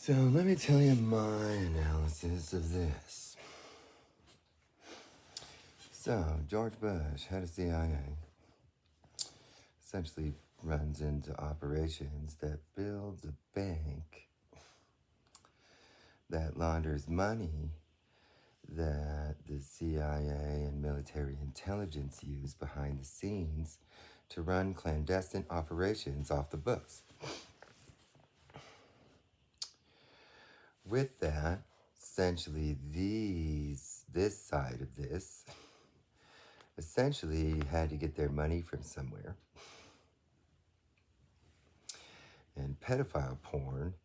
So let me tell you my analysis of this. So George Bush, head of CIA, essentially runs into operations that builds a bank that launders money that the CIA and military intelligence use behind the scenes to run clandestine operations off the books. With that, essentially this side of this essentially had to get their money from somewhere. And pedophile porn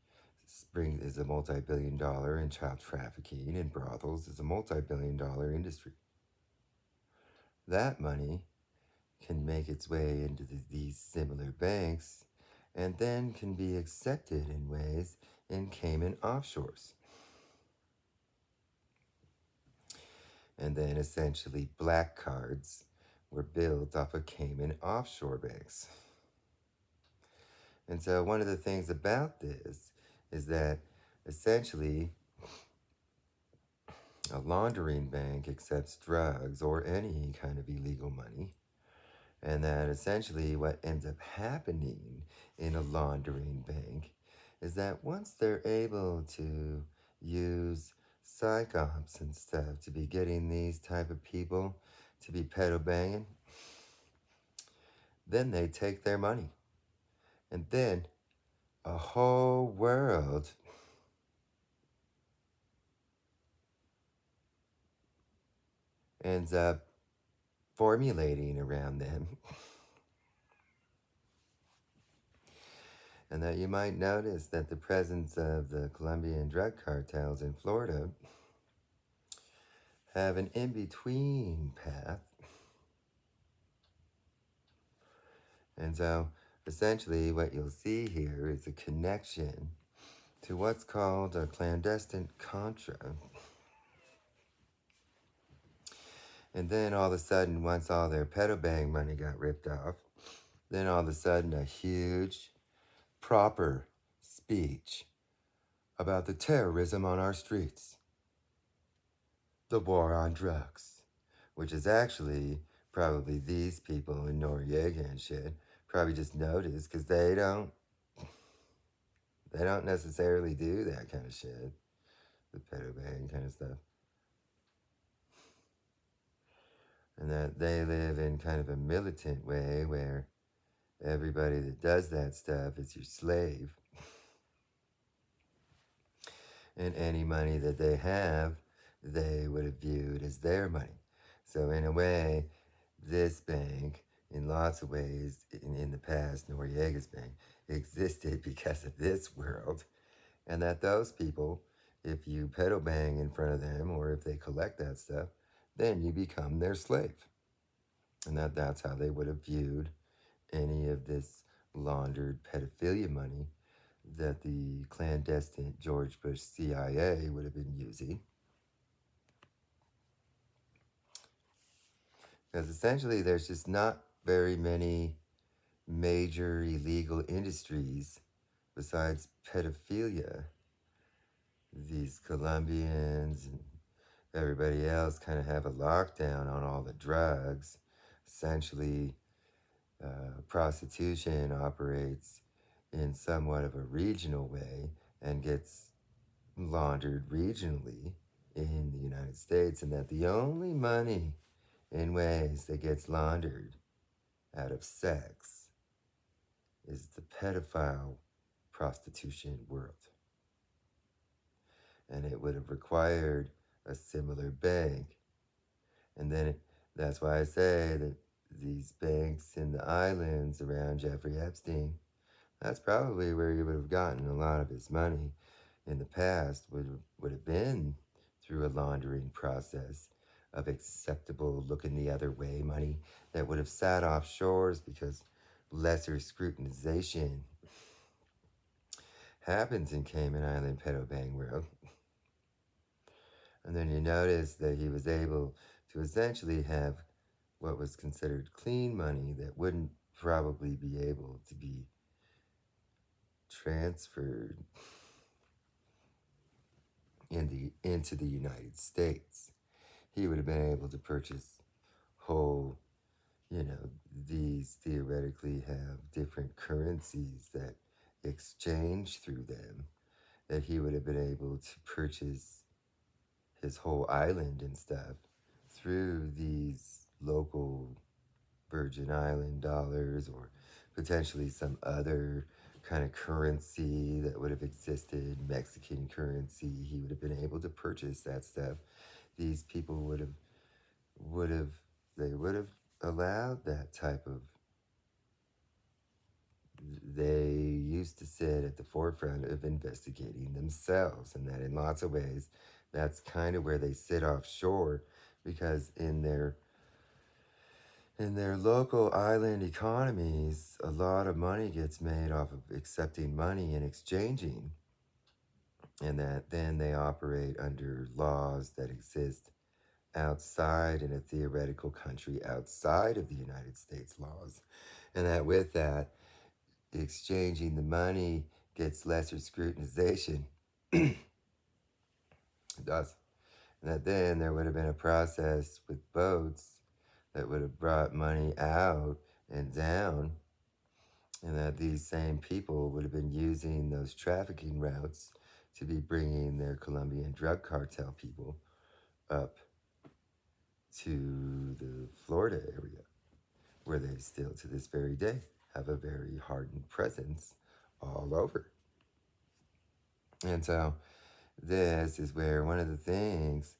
is a multi-billion-dollar, and child trafficking and brothels is a multi-billion-dollar industry. That money can make its way into these similar banks and then can be accepted in ways in Cayman offshores. And then essentially black cards were built off of Cayman offshore banks. And so one of the things about this is that essentially a laundering bank accepts drugs or any kind of illegal money. And that essentially what ends up happening in a laundering bank is that once they're able to use psych ops and stuff to be getting these type of people to be pedo banging, then they take their money. And then a whole world ends up formulating around them. And that you might notice that the presence of the Colombian drug cartels in Florida have an in-between path. And so essentially what you'll see here is a connection to what's called a clandestine Contra. And then all of a sudden, once all their pedobang money got ripped off, then all of a sudden a huge, proper speech about the terrorism on our streets, the war on drugs, which is actually probably these people in Noriega and shit probably just noticed because they don't necessarily do that kind of shit, the pedobang kind of stuff. And that they live in kind of a militant way where everybody that does that stuff is your slave. And any money that they have, they would have viewed as their money. So in a way, this bank, in lots of ways, in the past, Noriega's bank, existed because of this world. And that those people, if you pedo bang in front of them or if they collect that stuff, then you become their slave. And that's how they would have viewed any of this laundered pedophilia money that the clandestine George Bush CIA would have been using. Because essentially there's just not very many major illegal industries besides pedophilia. These Colombians and everybody else kind of have a lockdown on all the drugs. Essentially, prostitution operates in somewhat of a regional way and gets laundered regionally in the United States, and that the only money in ways that gets laundered out of sex is the pedophile prostitution world. And it would have required a similar bank. And then that's why I say that these banks in the islands around Jeffrey Epstein, that's probably where he would have gotten a lot of his money in the past, would have been through a laundering process of acceptable looking the other way money that would have sat off shores because lesser scrutinization happens in Cayman Island pedobang world. And then you notice that he was able to essentially have what was considered clean money that wouldn't probably be able to be transferred into the United States. He would have been able to purchase whole, you know, these theoretically have different currencies that exchange through them, that he would have been able to purchase his whole island and stuff through these local Virgin Island dollars or potentially some other kind of currency that would have existed, Mexican currency. He would have been able to purchase that stuff. These people would have they would have allowed that type of, they used to sit at the forefront of investigating themselves, and that in lots of ways that's kind of where they sit offshore, because in their local island economies, a lot of money gets made off of accepting money and exchanging, and that then they operate under laws that exist outside in a theoretical country outside of the United States laws. And that with that, exchanging the money gets lesser scrutinization. It does. And that then there would have been a process with boats that would have brought money out and down, and that these same people would have been using those trafficking routes to be bringing their Colombian drug cartel people up to the Florida area, where they still to this very day have a very hardened presence all over. And so this is where one of the things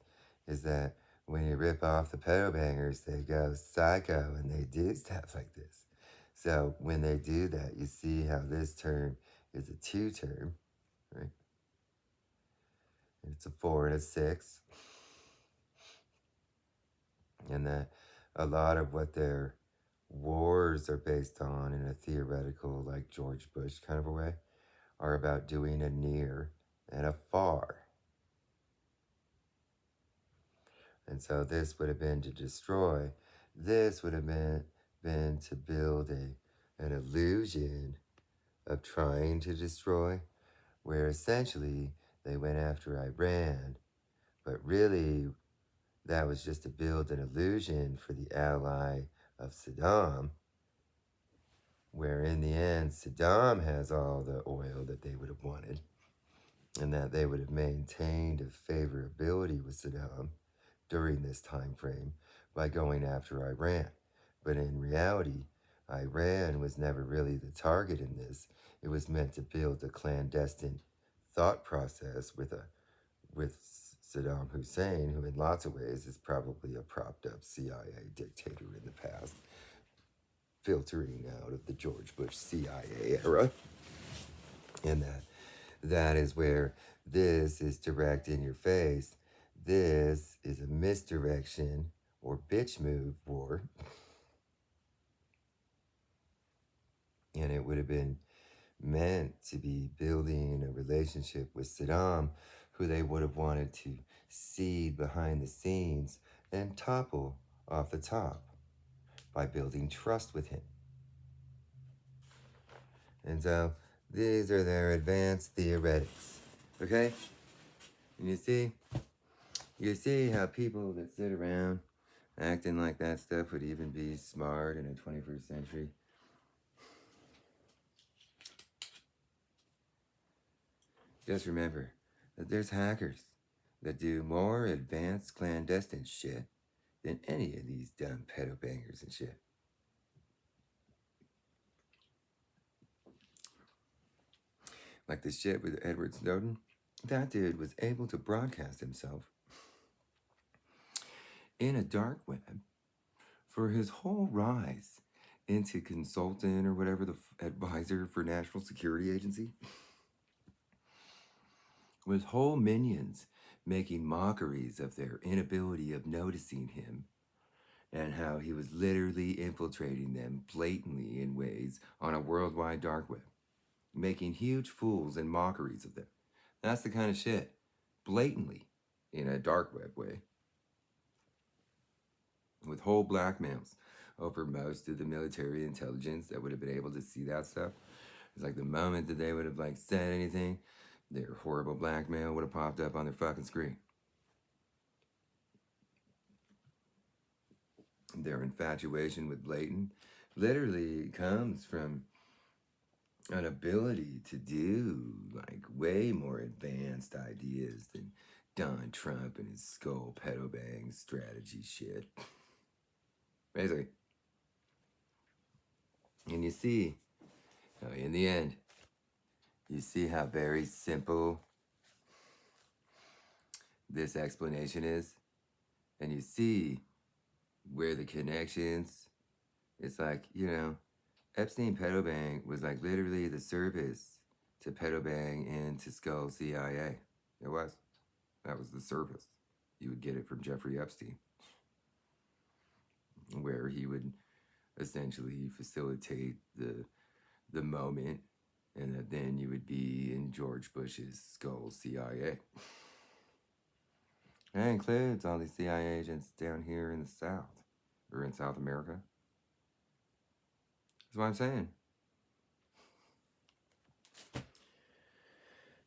is that when you rip off the pedo bangers, they go psycho and they do stuff like this. So when they do that, you see how this term is a 2 term, right? It's a 4 and a 6. And that a lot of what their wars are based on in a theoretical, like George Bush kind of a way, are about doing a near and a far. And so this would have been to destroy. This would have been to build an illusion of trying to destroy, where essentially they went after Iran, but really that was just to build an illusion for the ally of Saddam, where in the end Saddam has all the oil that they would have wanted, and that they would have maintained a favorability with Saddam during this time frame by going after Iran. But in reality, Iran was never really the target in this. It was meant to build a clandestine thought process with Saddam Hussein, who in lots of ways is probably a propped up CIA dictator in the past, filtering out of the George Bush CIA era. And that is where this is direct in your face. This is a misdirection or bitch move war. And it would have been meant to be building a relationship with Saddam, who they would have wanted to seed behind the scenes and topple off the top by building trust with him. And so these are their advanced theoretics. Okay? And you see how people that sit around acting like that stuff would even be smart in the 21st century. Just remember that there's hackers that do more advanced clandestine shit than any of these dumb pedo bangers and shit. Like the shit with Edward Snowden. That dude was able to broadcast himself in a dark web for his whole rise into consultant or whatever, the advisor for National Security Agency, with whole minions making mockeries of their inability of noticing him, and how he was literally infiltrating them blatantly in ways on a worldwide dark web, making huge fools and mockeries of them. That's the kind of shit, blatantly, in a dark web way, with whole blackmails over most of the military intelligence that would have been able to see that stuff. It's like the moment that they would have like said anything, their horrible blackmail would have popped up on their fucking screen. Their infatuation with blatant literally comes from an ability to do like way more advanced ideas than Donald Trump and his skull pedo bang strategy shit. Basically. And you see, in the end, you see how very simple this explanation is. And you see where the connections, it's like, Epstein pedo bang was like literally the service to pedo bang and to skull CIA. It was. That was the service. You would get it from Jeffrey Epstein, where he would essentially facilitate the moment, and that then you would be in George Bush's skull CIA. That includes all these CIA agents down here in the South, or in South America. That's what I'm saying.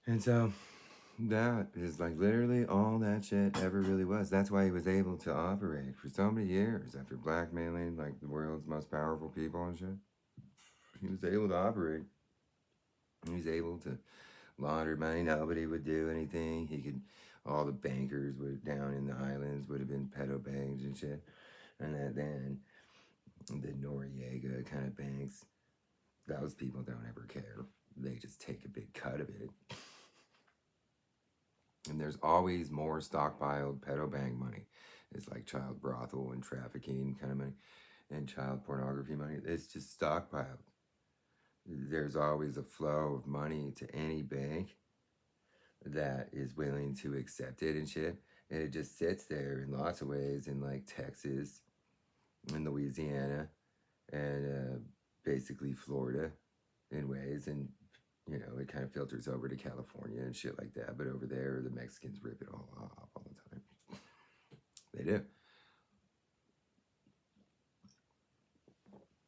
And so that is like literally all that shit ever really was. That's why he was able to operate for so many years after blackmailing like the world's most powerful people and shit. He was able to operate. He was able to launder money. Nobody would do anything. All the bankers down in the islands would have been pedo banks and shit. And then the Noriega kind of banks, those people don't ever care. They just take a big cut of it. And there's always more stockpiled pedo bang money. It's like child brothel and trafficking kind of money and child pornography money. It's just stockpiled. There's always a flow of money to any bank that is willing to accept it and shit. And it just sits there in lots of ways in like Texas and Louisiana and basically Florida in ways. And, it kind of filters over to California and shit like that. But over there, the Mexicans rip it all off all the time. They do.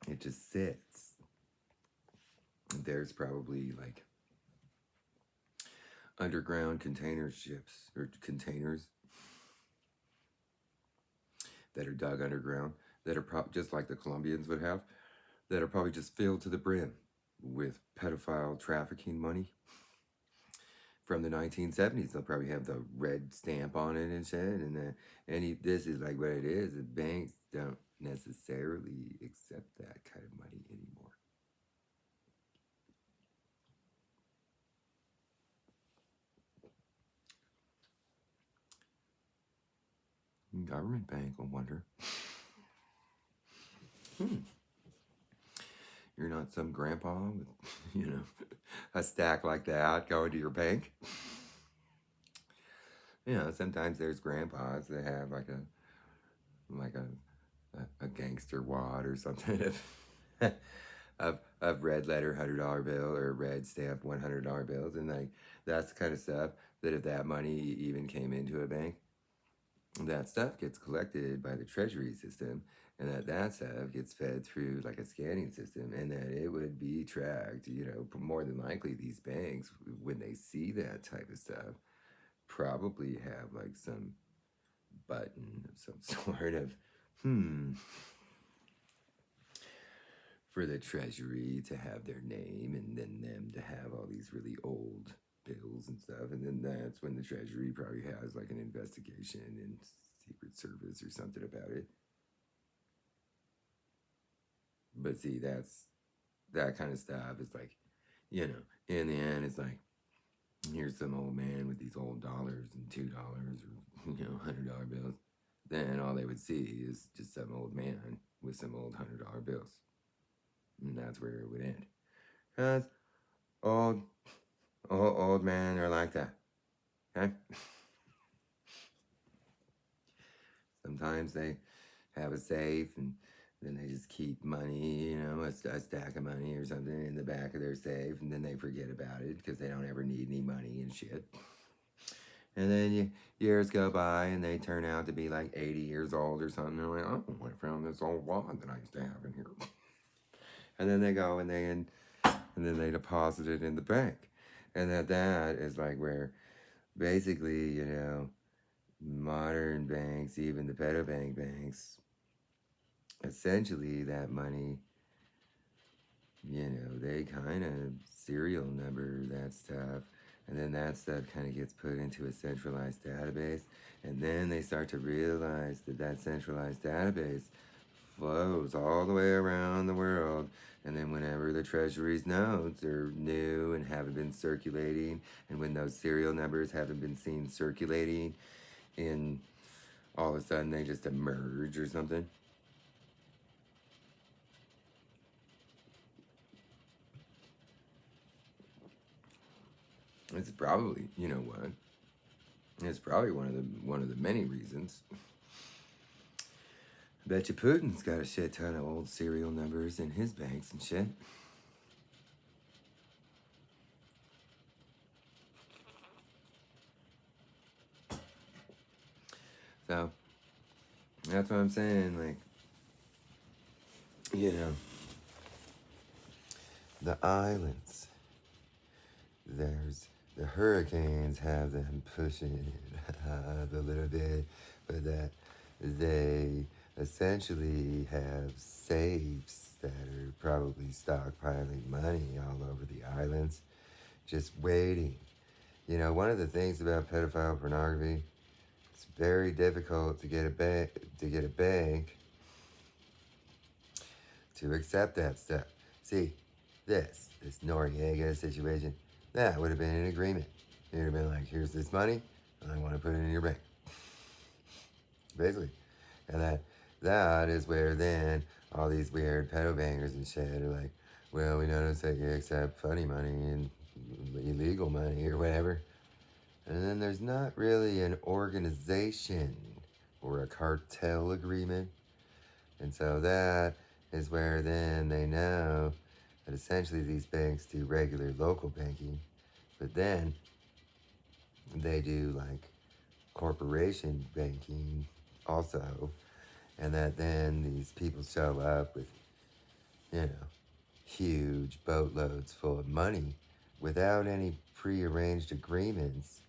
It just sits. There's probably like underground container ships or containers that are dug underground that are just like the Colombians would have, that are probably just filled to the brim with pedophile trafficking money from the 1970s. They'll probably have the red stamp on it and shit. And this is like what it is. The banks don't necessarily accept that kind of money anymore. Government bank, I wonder. You're not some grandpa with, a stack like that going to your bank. Sometimes there's grandpas that have like a gangster wad or something of red letter $100 bill or red stamp $100 bills, and like that's the kind of stuff that if that money even came into a bank, that stuff gets collected by the treasury system, and that stuff gets fed through like a scanning system, and that it would be tracked. More than likely these banks, when they see that type of stuff, probably have like some button of some sort of for the treasury to have their name, and then them to have all these really old bills and stuff, and then that's when the treasury probably has like an investigation and Secret Service or something about it. But see, that kind of stuff is like, in the end, it's like, here's some old man with these old dollars and $2 or $100 bills. Then all they would see is just some old man with some old $100 bills, and that's where it would end. Cause old men are like that. Okay. Sometimes they have a safe and then they just keep money, a stack of money or something in the back of their safe, and then they forget about it because they don't ever need any money and shit. And then years go by and they turn out to be like 80 years old or something. They're like, oh, I found this old wad that I used to have in here. And then they go and then they deposit it in the bank. And that is like where basically, modern banks, even the pedobank banks, essentially that money, they kind of serial number that stuff. And then that stuff kind of gets put into a centralized database. And then they start to realize that that centralized database flows all the way around the world. And then whenever the Treasury's notes are new and haven't been circulating, and when those serial numbers haven't been seen circulating, and all of a sudden they just emerge or something. It's probably, you know what? It's probably one of the many reasons. Bet you Putin's got a shit ton of old serial numbers in his banks and shit. So that's what I'm saying. Like, you know, the islands. There's the hurricanes have them pushing it up a little bit, but that they essentially have safes that are probably stockpiling money all over the islands, just waiting. One of the things about pedophile pornography, it's very difficult to get a bank to accept that stuff. See, this Noriega situation, that would have been an agreement. It would have been like, here's this money, and I want to put it in your bank. Basically. And that is where then all these weird pedo bangers and shit are like, well, we notice that you accept funny money and illegal money or whatever. And then there's not really an organization or a cartel agreement. And so that is where then they know that essentially these banks do regular local banking, but then they do like corporation banking also, and that then these people show up with, you know, huge boatloads full of money without any prearranged agreements,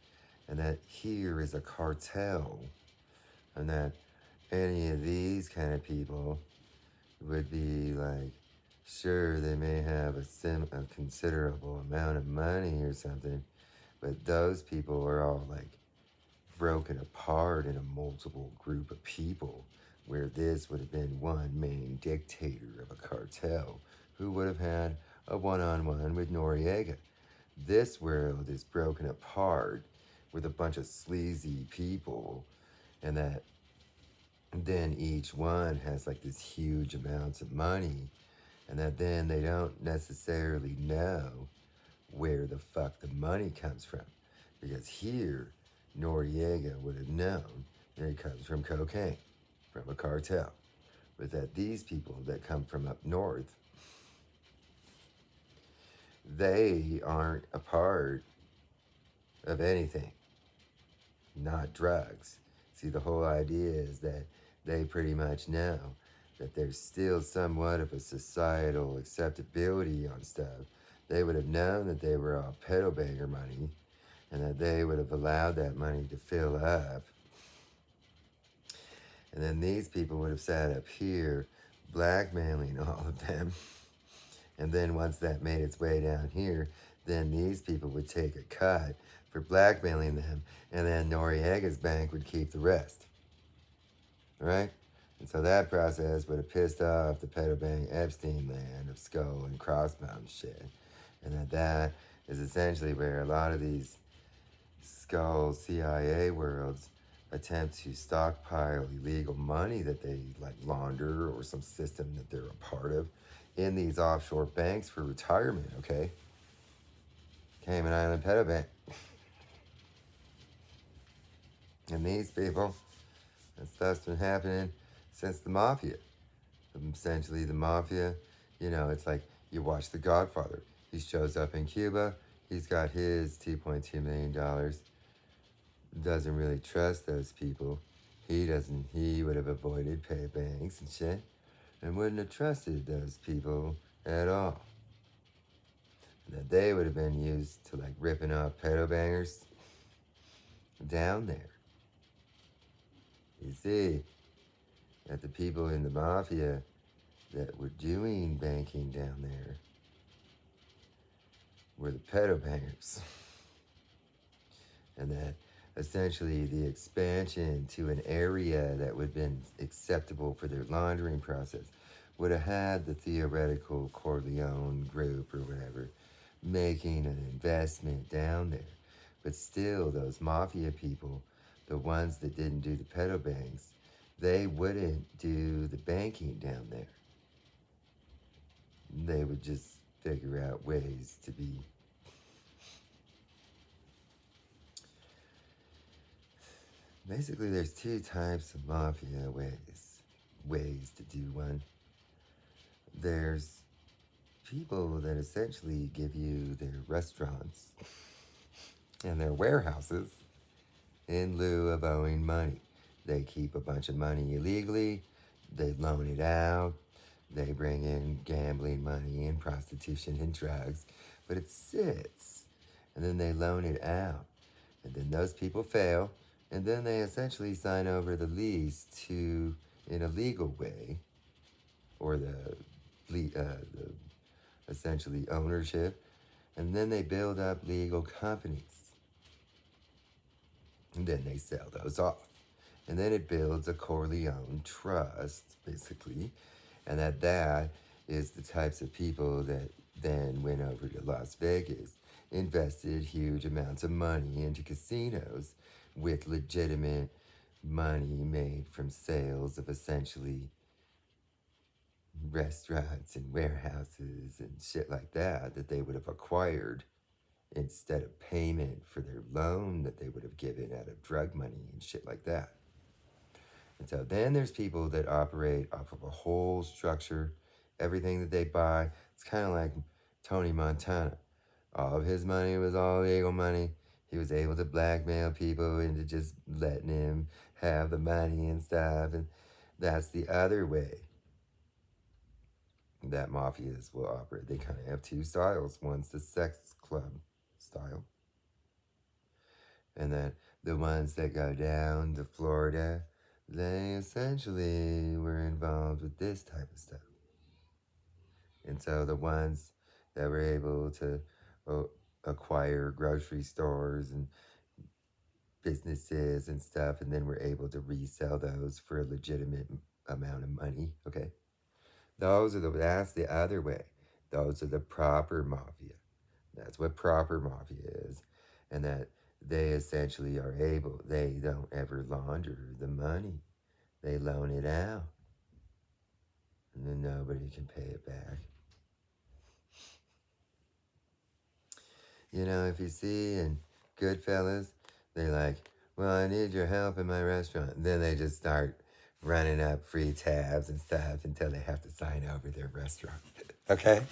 and that here is a cartel, and that any of these kind of people would be like, sure, they may have a considerable amount of money or something, but those people are all like broken apart in a multiple group of people, where this would have been one main dictator of a cartel who would have had a one-on-one with Noriega. This world is broken apart with a bunch of sleazy people, and that then each one has like this huge amounts of money, and that then they don't necessarily know where the fuck the money comes from. Because here, Noriega would have known that it comes from cocaine, from a cartel. But that these people that come from up north, they aren't a part of anything, not drugs. See, the whole idea is that they pretty much know that there's still somewhat of a societal acceptability on stuff. They would have known that they were all pedo banger money, and that they would have allowed that money to fill up. And then these people would have sat up here blackmailing all of them. And then once that made its way down here, then these people would take a cut for blackmailing them, and then Noriega's bank would keep the rest. Right? And so that process would have pissed off the pedo-bang Epstein land of skull and crossbones shit. And that is essentially where a lot of these skull CIA worlds attempt to stockpile illegal money that they like launder, or some system that they're a part of, in these offshore banks for retirement, okay? Cayman Island Pedo Bank. And these people, that stuff's been happening since the mafia. Essentially, the mafia, it's like you watch The Godfather. He shows up in Cuba, he's got his $2.2 million, doesn't really trust those people. He would have avoided pay banks and shit, and wouldn't have trusted those people at all. that they would have been used to like ripping off pedo bangers down there. You see that the people in the mafia that were doing banking down there were the pedo bangers. And that essentially the expansion to an area that would have been acceptable for their laundering process would have had the theoretical Corleone group or whatever making an investment down there. But still, those mafia people, the ones that didn't do the pedo banks, they wouldn't do the banking down there. They would just figure out ways to be. Basically, there's two types of mafia ways to do one. There's people that essentially give you their restaurants and their warehouses in lieu of owing money. They keep a bunch of money illegally, they loan it out, they bring in gambling money and prostitution and drugs, but it sits. And then they loan it out. And then those people fail, and then they essentially sign over the lease to, in a legal way, or the essentially ownership, and then they build up legal companies. And then they sell those off. And then it builds a Corleone trust, basically, and that is the types of people that then went over to Las Vegas, invested huge amounts of money into casinos with legitimate money made from sales of essentially restaurants and warehouses and shit like that they would have acquired instead of payment for their loan that they would have given out of drug money and shit like that. And so then there's people that operate off of a whole structure, everything that they buy. It's kind of like Tony Montana. All of his money was all legal money. He was able to blackmail people into just letting him have the money and stuff. And that's the other way that mafias will operate. They kind of have two styles. One's the sex club style, and then the ones that go down to Florida, they essentially were involved with this type of stuff. And so the ones that were able to acquire grocery stores and businesses and stuff, and then were able to resell those for a legitimate amount of money, okay? That's the other way. Those are the proper mafia. That's what proper mafia is. And that they essentially are able, they don't ever launder the money. They loan it out. And then nobody can pay it back. You know, if you see in Goodfellas, they're like, well, I need your help in my restaurant. And then they just start running up free tabs and stuff until they have to sign over their restaurant. Okay?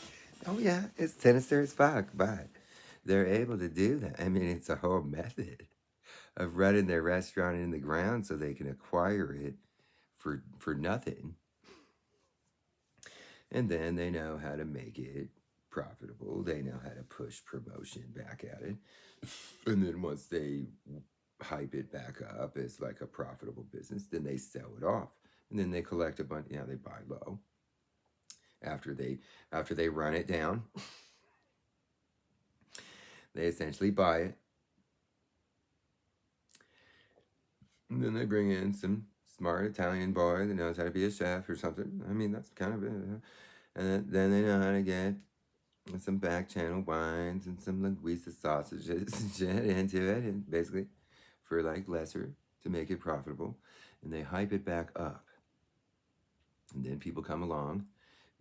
Oh, yeah, it's sinister as fuck, but they're able to do that. I mean, it's a whole method of running their restaurant in the ground so they can acquire it for nothing. And then they know how to make it profitable. They know how to push promotion back at it. And then once they hype it back up as like a profitable business, then they sell it off. And then they collect a bunch, they buy low. After they run it down, they essentially buy it. And then they bring in some smart Italian boy that knows how to be a chef or something. I mean, that's kind of it. And then they know how to get some back channel wines and some linguiça sausages and shit into it, and basically for like lesser to make it profitable. And they hype it back up. And then people come along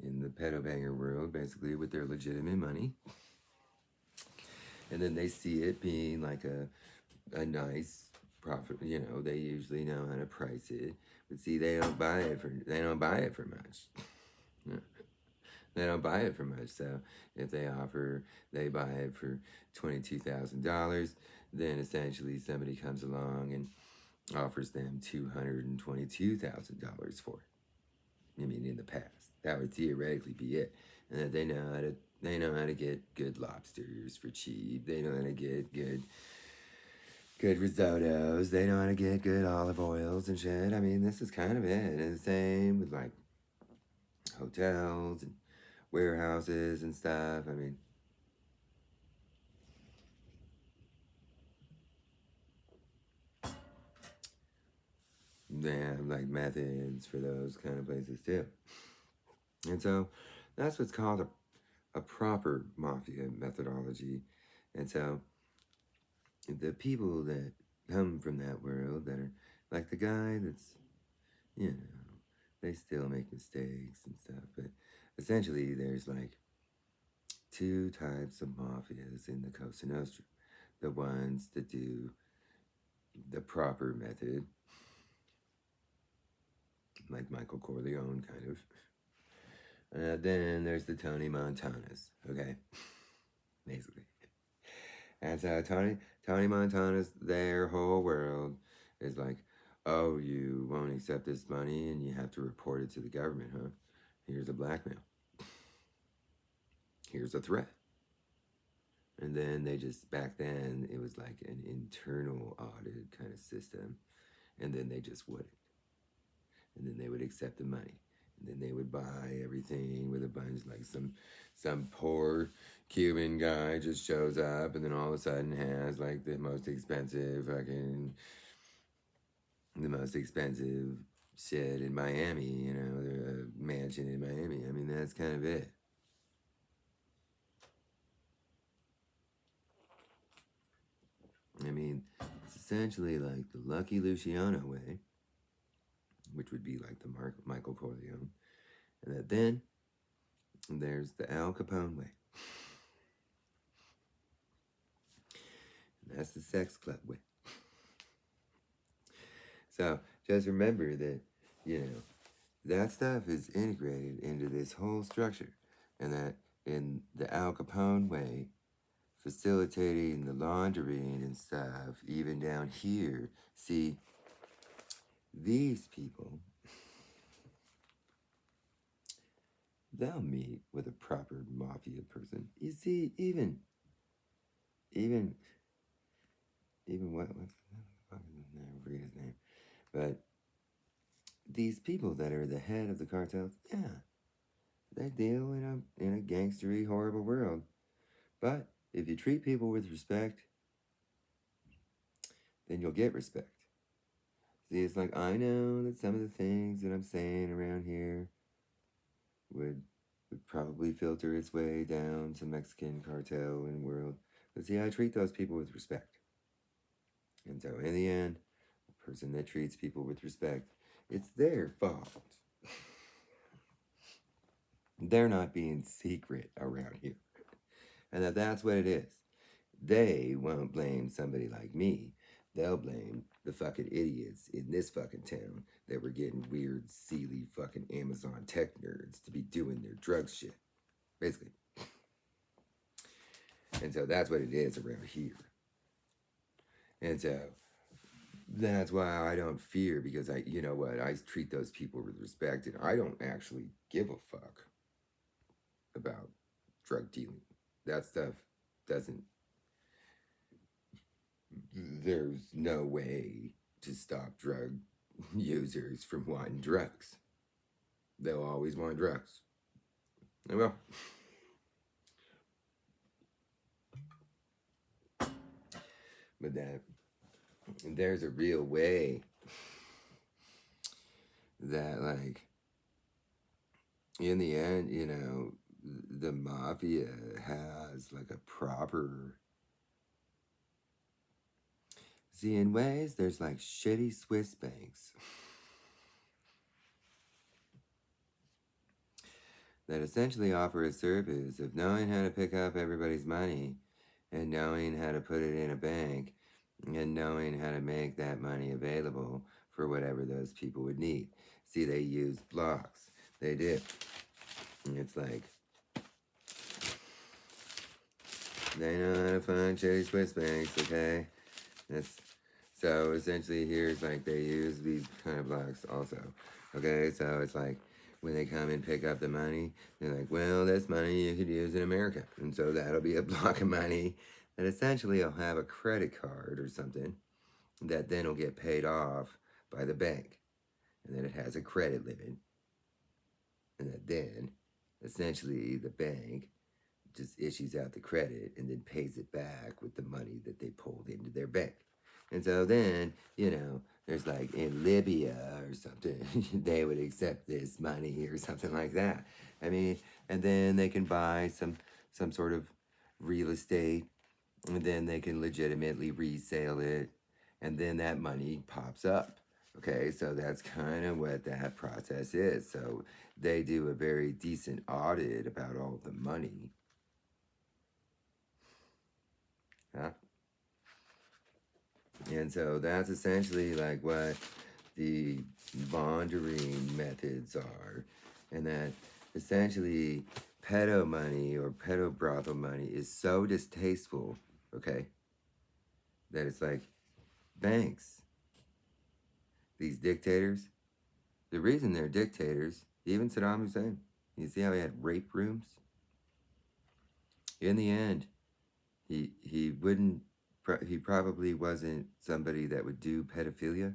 in the pedo banger world, basically with their legitimate money. And then they see it being like a nice profit. They usually know how to price it. But see, they don't buy it for much. They don't buy it for much. So if they buy it for $22,000, then essentially somebody comes along and offers them $222,000 for it. I mean, in the past, that would theoretically be it. And that they know how to They know how to get good lobsters for cheap. They know how to get good risottos. They know how to get good olive oils and shit. I mean, this is kind of it. And the same with like hotels and warehouses and stuff. I mean, they have like methods for those kind of places too. And so that's what's called a proper mafia methodology. And so the people that come from that world that are like the guy that's, you know, they still make mistakes and stuff, but essentially there's like two types of mafias in the Cosa Nostra. The ones that do the proper method, like Michael Corleone kind of. Then there's the Tony Montanas, okay? Basically. And so Tony Montana's, their whole world is like, oh, you won't accept this money and you have to report it to the government, huh? Here's a blackmail. Here's a threat. And then they just, back then, it was like an internal audit kind of system. And then they just wouldn't. And then they would accept the money. And then they would buy everything with a bunch, like some poor Cuban guy just shows up and then all of a sudden has like the most expensive shit in Miami, you know, the mansion in Miami. I mean, that's kind of it. I mean, it's essentially like the Lucky Luciano way, which would be like the Michael Corleone. And then there's the Al Capone way. And that's the sex club way. So just remember that, you know, that stuff is integrated into this whole structure. And that in the Al Capone way, facilitating the laundering and stuff, even down here, see, these people, they'll meet with a proper mafia person. You see, even what's I forget his name, but these people that are the head of the cartels, yeah, they deal in a gangstery, horrible world. But if you treat people with respect, then you'll get respect. See, it's like I know that some of the things that I'm saying around here would probably filter its way down to Mexican cartel and world. But see, I treat those people with respect. And so in the end, a person that treats people with respect, it's their fault. They're not being secret around here. And that's what it is. They won't blame somebody like me. They'll blame the fucking idiots in this fucking town that were getting weird, seedy fucking Amazon tech nerds to be doing their drug shit. Basically. And so that's what it is around here. And so that's why I don't fear, because you know what, I treat those people with respect and I don't actually give a fuck about drug dealing. That stuff doesn't, there's no way to stop drug users from wanting drugs. They'll always want drugs. Well, but there's a real way that, like, in the end, you know, the mafia has like a proper. See, in ways, there's like shitty Swiss banks that essentially offer a service of knowing how to pick up everybody's money and knowing how to put it in a bank and knowing how to make that money available for whatever those people would need. See, they use blocks. They do. And it's like, they know how to find shitty Swiss banks, okay? So essentially here's like they use these kind of blocks also. Okay, so it's like when they come and pick up the money, they're like, well, that's money you could use in America. And so that'll be a block of money that essentially will have a credit card or something that then will get paid off by the bank. And then it has a credit limit. And that then essentially the bank just issues out the credit and then pays it back with the money that they pulled into their bank. And so then, there's like in Libya or something, they would accept this money or something like that. I mean, and then they can buy some sort of real estate, and then they can legitimately resale it, and then that money pops up. Okay, so that's kind of what that process is. So they do a very decent audit about all the money. Huh? And so that's essentially like what the laundering methods are. And that essentially pedo money or pedo brothel money is so distasteful, okay, that it's like banks, these dictators, the reason they're dictators, even Saddam Hussein, you see how he had rape rooms? In the end, he wouldn't, he probably wasn't somebody that would do pedophilia.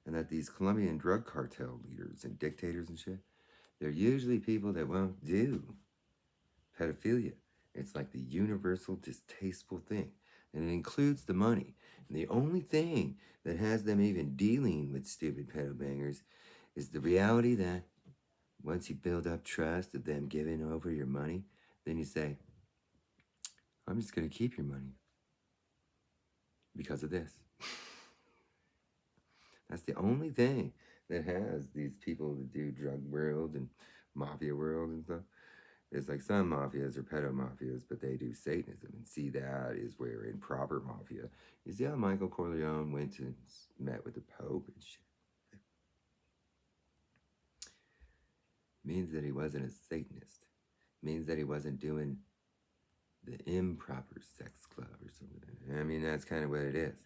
And that these Colombian drug cartel leaders and dictators and shit, they're usually people that won't do pedophilia. It's like the universal distasteful thing. And it includes the money. And the only thing that has them even dealing with stupid pedo bangers is the reality that once you build up trust of them giving over your money, then you say, I'm just going to keep your money because of this. That's the only thing that has these people that do drug world and mafia world and stuff. It's like some mafias are pedo mafias, but they do Satanism. And see, that is where in proper mafia, you see how Michael Corleone went to met with the Pope and shit. Means that he wasn't a Satanist. Means that he wasn't doing the improper sex club or something. I mean, that's kind of what it is.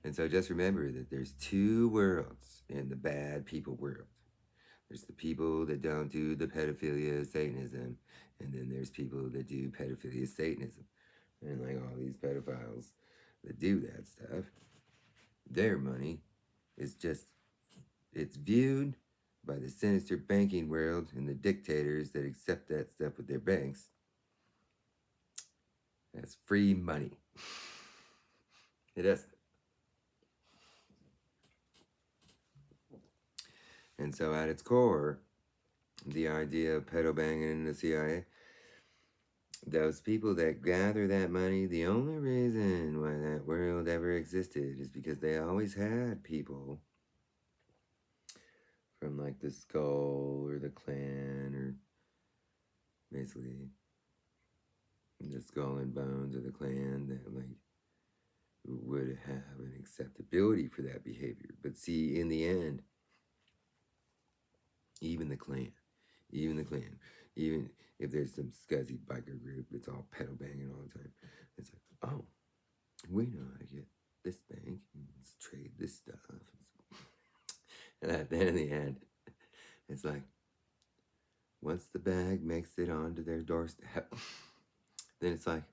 And so just remember that there's two worlds in the bad people world. There's the people that don't do the pedophilia Satanism, and then there's people that do pedophilia Satanism. And like all these pedophiles that do that stuff, their money is just, it's viewed by the sinister banking world and the dictators that accept that stuff with their banks as free money. It is. And so at its core, the idea of pedo banging in the CIA, those people that gather that money, the only reason why that world ever existed is because they always had people from like the Skull or the Clan, or basically the Skull and Bones of the Clan, that like would have an acceptability for that behavior. But see, in the end, even the Clan, even if there's some scuzzy biker group that's all pedo banging all the time, it's like, oh, we know how to get this bank, and let's trade this stuff. And then in the end, it's like, once the bag makes it onto their doorstep, then it's like,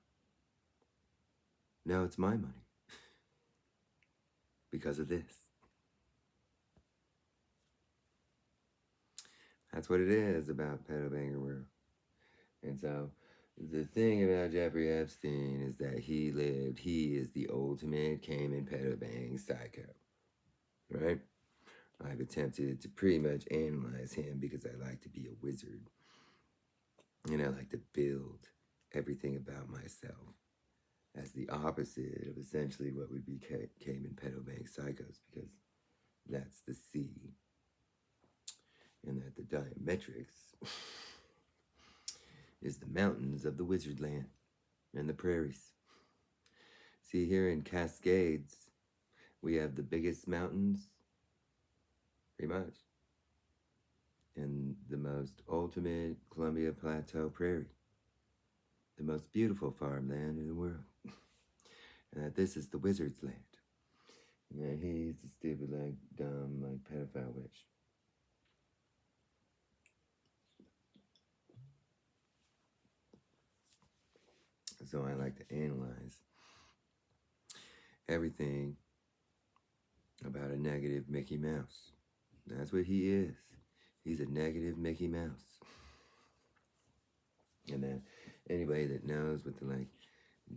no, it's my money because of this. That's what it is about pedo banger world. And so the thing about Jeffrey Epstein is that he is the ultimate Cayman pedo bang psycho, right? I've attempted to pretty much analyze him because I like to be a wizard. And I like to build everything about myself as the opposite of essentially what would be Cayman pedo bang psychos, because that's the C. And that the diametrics is the mountains of the wizard land and the prairies. See, here in Cascades, we have the biggest mountains, pretty much, and the most ultimate Columbia Plateau prairie, the most beautiful farmland in the world. And that this is the wizard's land. And that he's a stupid, like, dumb, like, pedophile witch. So I like to analyze everything about a negative Mickey Mouse. That's what he is. He's a negative Mickey Mouse. And then anybody that knows what the like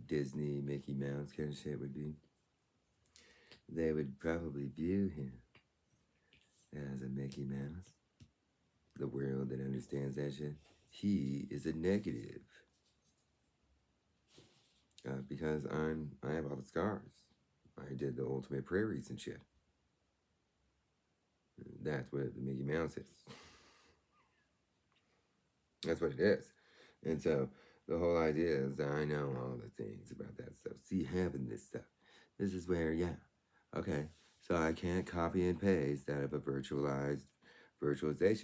Disney Mickey Mouse kind of shit would be, they would probably view him as a Mickey Mouse. The world that understands that shit, he is a negative. Because I have all the scars. I did the ultimate prairies and shit. That's what the Mickey Mouse is. That's what it is. And so the whole idea is that I know all the things about that stuff. See, having this stuff. This is where, yeah, okay, so I can't copy and paste out of a virtualization.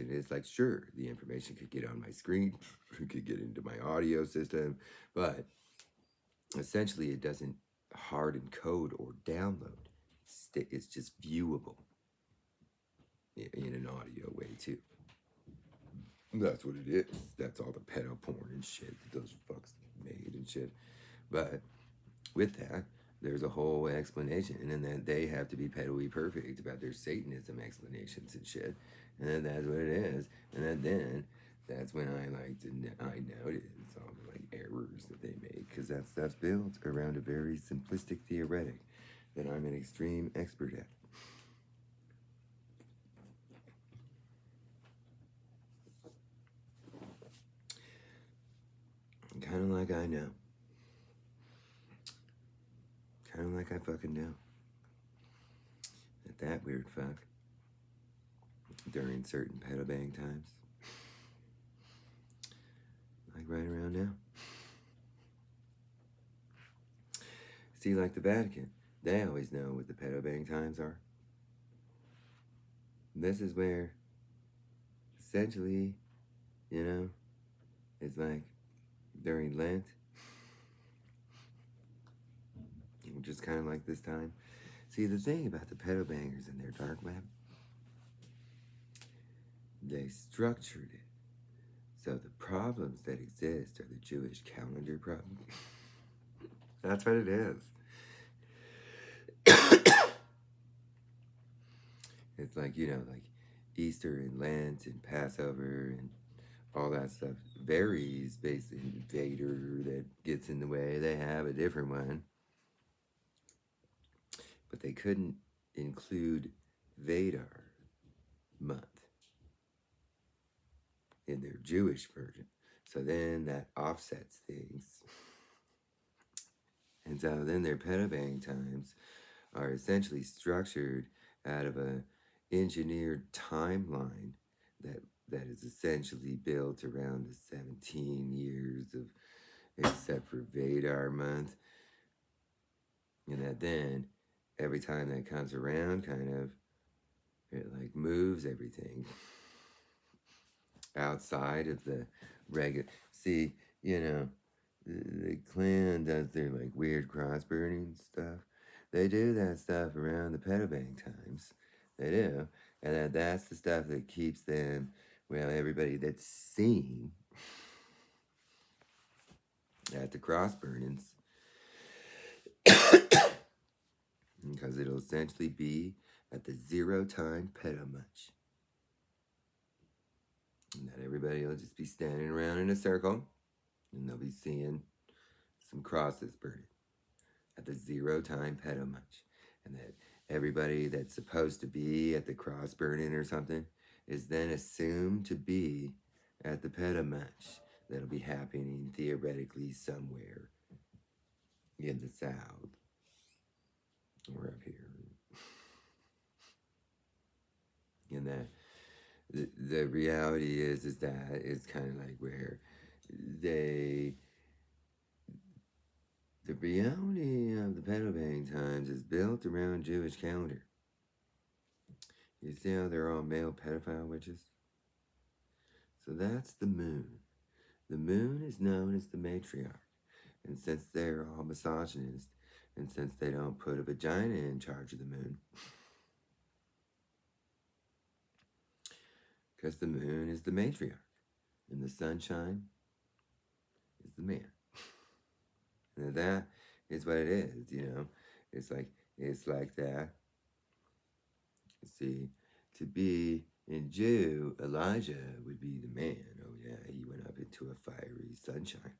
It's like, sure, the information could get on my screen, it could get into my audio system, but essentially it doesn't hard encode or download. It's just viewable in an audio way too. That's what it is. That's all the pedo porn and shit that those fucks made and shit. But with that, there's a whole explanation, and then they have to be pedo-y perfect about their Satanism explanations and shit. And then that's what it is. And then that's when I notice all the like errors that they make, because that stuff's built around a very simplistic theoretic that I'm an extreme expert at. Kind of like I know. Kind of like I fucking know. That weird fuck, during certain pedo bang times, like right around now. See, like the Vatican, they always know what the pedo bang times are. This is where, essentially, it's like during Lent, which is kind of like this time. See, the thing about the pedo bangers and their dark web, they structured it so the problems that exist are the Jewish calendar problem. That's what it is. It's like, like Easter and Lent and Passover and all that stuff varies based on Vader that gets in the way. They have a different one. But they couldn't include Vadar month in their Jewish version. So then that offsets things. And so then their pedobang times are essentially structured out of a engineered timeline that is essentially built around the 17 years of, except for Vadar month. And that then every time that comes around, kind of, it like moves everything outside of the regular. See, the Klan does their like weird cross burning stuff. They do that stuff around the pedobang times. They do. And that's the stuff that keeps them, well, everybody that's seen at the cross burnings. Because it'll essentially be at the 0 time pedo much. And that everybody will just be standing around in a circle, and they'll be seeing some crosses burning at the 0 time pedo much. And that everybody that's supposed to be at the cross burning or something is then assumed to be at the pedo much that'll be happening theoretically somewhere in the South or up here. And that the reality is that it's kind of like where the reality of the pedobang times is built around Jewish calendar. You see how they're all male pedophile witches? So that's the moon. The moon is known as the matriarch. And since they're all misogynist, and since they don't put a vagina in charge of the moon, because the moon is the matriarch, and the sunshine is the man. And that is what it is, you know. It's like that. See, to be in Jew, Elijah would be the man. Oh yeah, he went up into a fiery sunshine.